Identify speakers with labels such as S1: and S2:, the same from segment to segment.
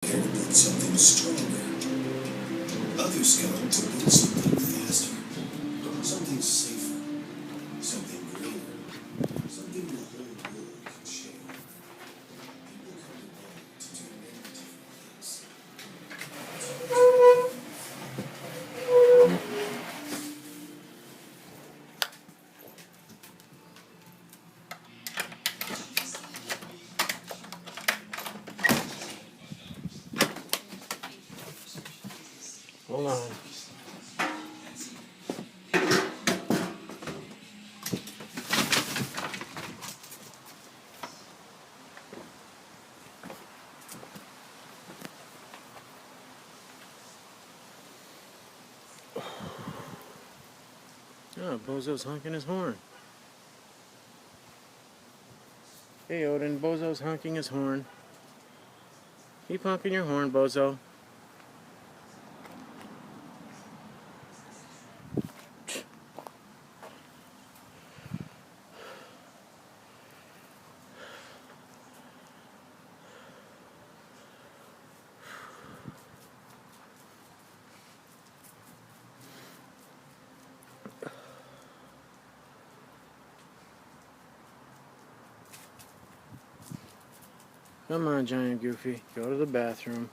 S1: Here to build something stronger. Others come to build something faster. Something safer. Something greater. Something the whole world can share. People come together to do many different things.
S2: Hold on. Oh, Bozo's honking his horn. Hey, Odin, Bozo's honking his horn. Keep honking your horn, Bozo. Come on, Giant Goofy. Go to the bathroom.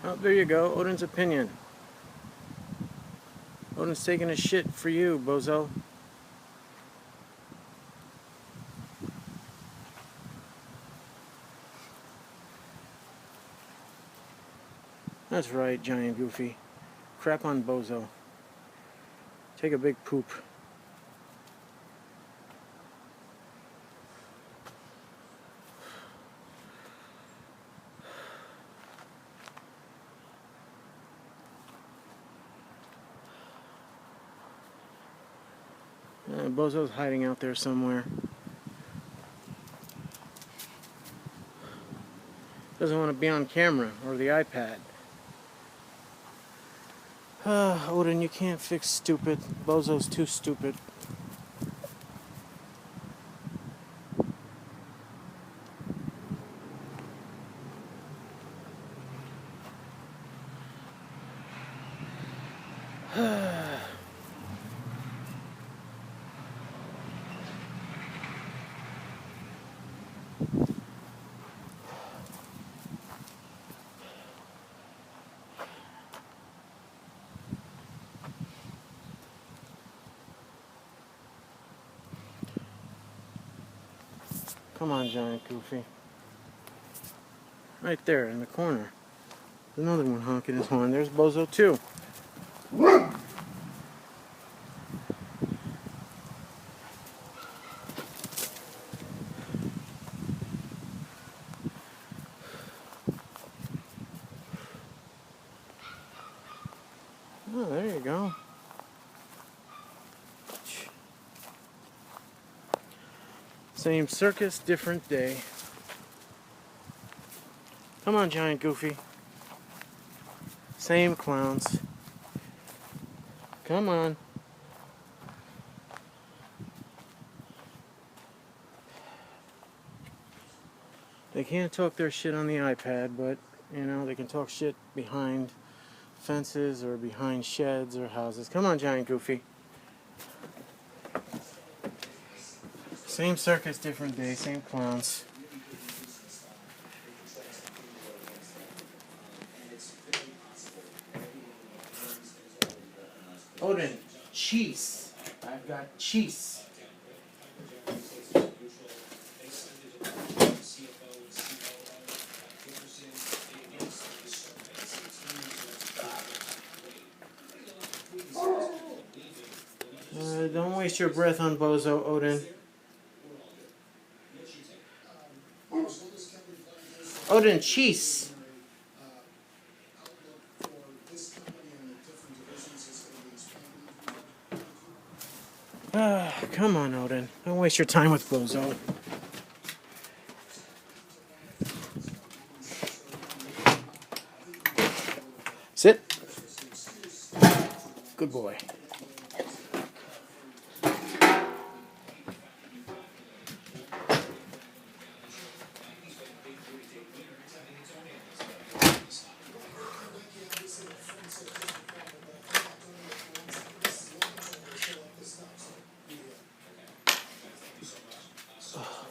S2: Oh, there you go. Odin's opinion. Odin's taking a shit for you, Bozo. That's right, Giant Goofy. Crap on Bozo. Take a big poop. Bozo's hiding out there somewhere. Doesn't want to be on camera or the iPad. Odin, you can't fix stupid. Bozo's too stupid. Come on, Giant Goofy. Right there in the corner. There's another one honking his horn. There's Bozo too. Oh, there you go. Same circus, different day. Come on, Giant Goofy. Same clowns. Come on. They can't talk their shit on the iPad, but, you know, they can talk shit behind fences or behind sheds or houses. Come on, Giant Goofy. Same circus, different day, same clowns. Odin, cheese. I've got cheese. waste your breath on Bozo, Odin. Odin, cheese. Come on, Odin. Don't waste your time with Bozo. Sit. Good boy.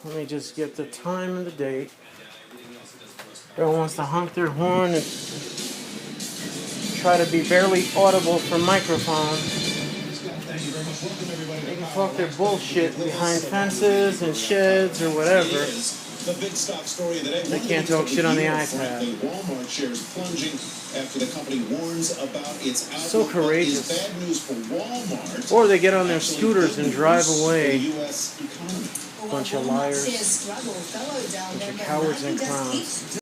S2: Let me just get the time and the date. Everyone wants to honk their horn and try to be barely audible from microphone. They can talk their bullshit behind fences and sheds or whatever. They can't talk shit on the iPad.
S3: Walmart shares plunging after the company warns about its
S2: So courageous.
S3: bad news for Walmart.
S2: Or they get on their scooters and drive away.
S3: U.S. economy.
S2: Bunch of liars.
S4: Bunch of
S2: Cowards and clowns.